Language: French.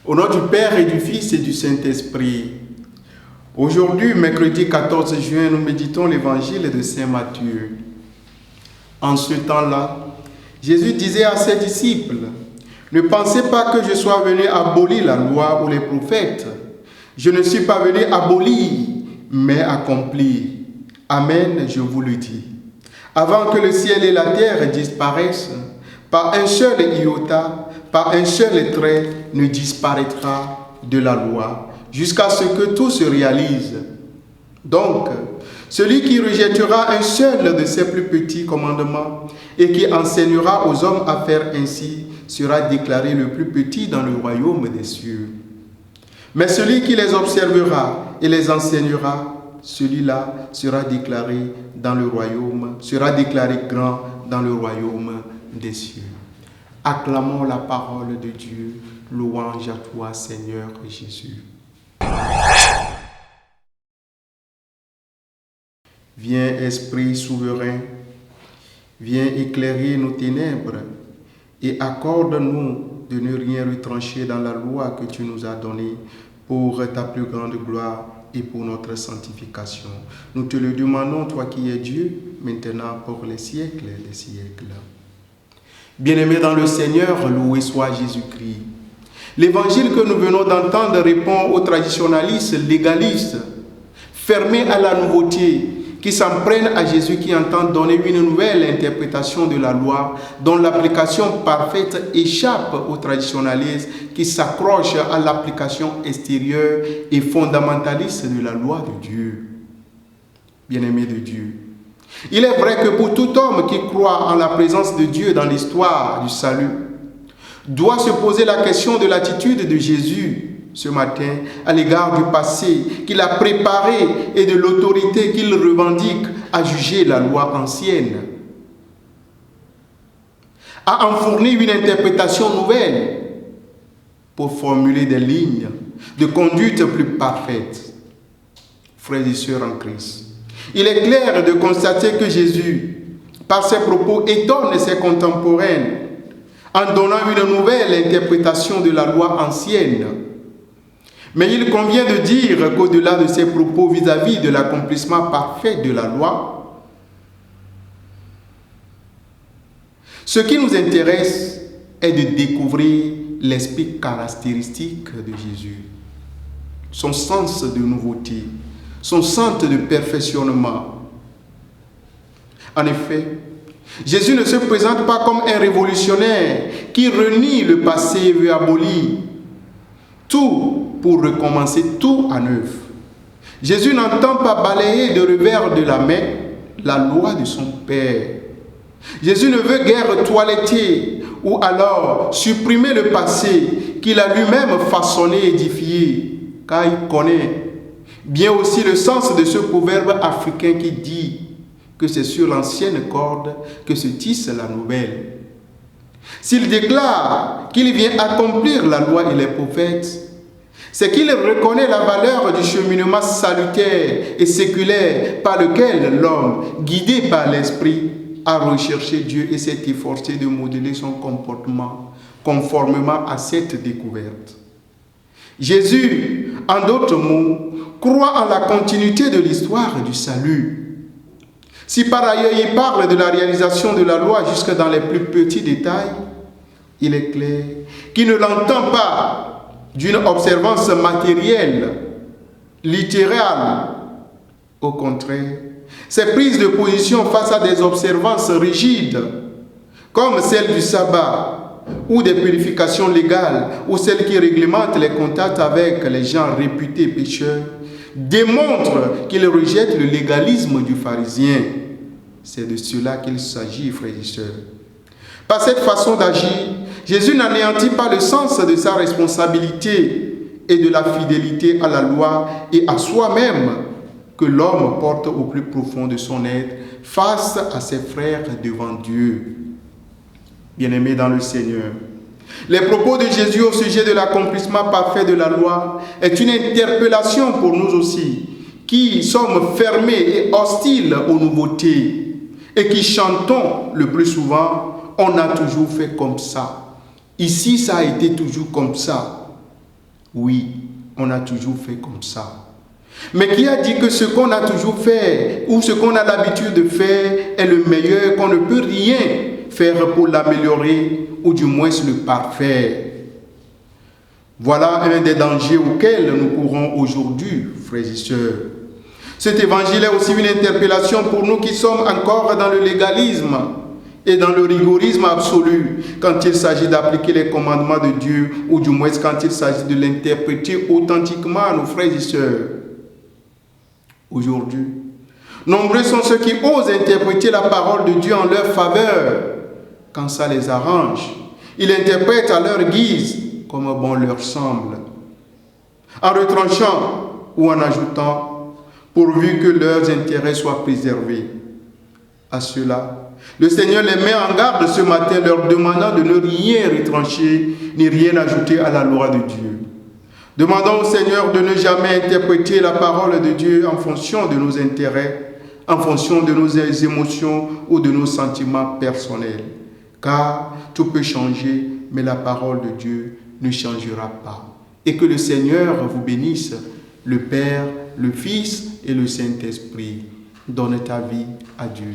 Au nom du Père et du Fils et du Saint-Esprit. Aujourd'hui, mercredi 14 juin, nous méditons l'évangile de Saint Matthieu. En ce temps-là, Jésus disait à ses disciples, « Ne pensez pas que je sois venu abolir la loi ou les prophètes. Je ne suis pas venu abolir, mais accomplir. Amen, je vous le dis. Avant que le ciel et la terre disparaissent, par un seul iota, par un seul trait ne disparaîtra de la loi, jusqu'à ce que tout se réalise. Donc, celui qui rejettera un seul de ces plus petits commandements et qui enseignera aux hommes à faire ainsi sera déclaré le plus petit dans le royaume des cieux. Mais celui qui les observera et les enseignera, celui-là sera déclaré grand dans le royaume des cieux. Acclamons la parole de Dieu. Louange à toi, Seigneur Jésus. Viens, Esprit souverain, viens éclairer nos ténèbres et accorde-nous de ne rien retrancher dans la loi que tu nous as donnée pour ta plus grande gloire et pour notre sanctification. Nous te le demandons, toi qui es Dieu, maintenant pour les siècles des siècles. Bien-aimés dans le Seigneur, loué soit Jésus-Christ. L'évangile que nous venons d'entendre répond aux traditionalistes, légalistes, fermés à la nouveauté, qui s'en prennent à Jésus, qui entendent donner une nouvelle interprétation de la loi, dont l'application parfaite échappe aux traditionalistes, qui s'accrochent à l'application extérieure et fondamentaliste de la loi de Dieu. Bien-aimés de Dieu, il est vrai que pour tout homme qui croit en la présence de Dieu dans l'histoire du salut, doit se poser la question de l'attitude de Jésus ce matin à l'égard du passé qu'il a préparé et de l'autorité qu'il revendique à juger la loi ancienne, à en fournir une interprétation nouvelle pour formuler des lignes de conduite plus parfaites. Frères et sœurs en Christ, il est clair de constater que Jésus, par ses propos, étonne ses contemporains en donnant une nouvelle interprétation de la loi ancienne. Mais il convient de dire qu'au-delà de ses propos vis-à-vis de l'accomplissement parfait de la loi, ce qui nous intéresse est de découvrir l'esprit caractéristique de Jésus, son sens de nouveauté, son sens de perfectionnement. En effet, Jésus ne se présente pas comme un révolutionnaire qui renie le passé et veut abolir tout pour recommencer tout à neuf. Jésus n'entend pas balayer de revers de la main la loi de son Père. Jésus ne veut guère toiletter ou alors supprimer le passé qu'il a lui-même façonné et édifié, car il connaît bien aussi le sens de ce proverbe africain qui dit que c'est sur l'ancienne corde que se tisse la nouvelle. S'il déclare qu'il vient accomplir la loi et les prophètes, c'est qu'il reconnaît la valeur du cheminement salutaire et séculaire par lequel l'homme, guidé par l'Esprit, a recherché Dieu et s'est efforcé de modeler son comportement conformément à cette découverte. Jésus, en d'autres mots, croit en la continuité de l'histoire du salut. Si par ailleurs il parle de la réalisation de la loi jusque dans les plus petits détails, il est clair qu'il ne l'entend pas d'une observance matérielle, littérale. Au contraire, ses prises de position face à des observances rigides, comme celle du sabbat, ou des purifications légales, ou celles qui réglementent les contacts avec les gens réputés pécheurs, démontre qu'il rejette le légalisme du pharisien. C'est de cela qu'il s'agit, frères et sœurs. Par cette façon d'agir, Jésus n'anéantit pas le sens de sa responsabilité et de la fidélité à la loi et à soi-même que l'homme porte au plus profond de son être face à ses frères devant Dieu. Bien-aimés dans le Seigneur, les propos de Jésus au sujet de l'accomplissement parfait de la loi est une interpellation pour nous aussi, qui sommes fermés et hostiles aux nouveautés et qui chantons le plus souvent « on a toujours fait comme ça ». Ici, ça a été toujours comme ça. Oui, on a toujours fait comme ça. Mais qui a dit que ce qu'on a toujours fait ou ce qu'on a l'habitude de faire est le meilleur, qu'on ne peut rien faire pour l'améliorer ou du moins le parfaire? Voilà un des dangers auxquels nous courons aujourd'hui, frères et sœurs. Cet évangile est aussi une interpellation pour nous qui sommes encore dans le légalisme et dans le rigorisme absolu quand il s'agit d'appliquer les commandements de Dieu ou du moins quand il s'agit de l'interpréter authentiquement à nos frères et sœurs. Aujourd'hui, nombreux sont ceux qui osent interpréter la parole de Dieu en leur faveur quand ça les arrange. Ils l'interprètent à leur guise, comme bon leur semble, en retranchant ou en ajoutant, pourvu que leurs intérêts soient préservés. À cela, le Seigneur les met en garde ce matin, leur demandant de ne rien retrancher, ni rien ajouter à la loi de Dieu. Demandons au Seigneur de ne jamais interpréter la parole de Dieu en fonction de nos intérêts, en fonction de nos émotions ou de nos sentiments personnels. Car tout peut changer, mais la parole de Dieu ne changera pas. Et que le Seigneur vous bénisse, le Père, le Fils et le Saint-Esprit. Donne ta vie à Dieu.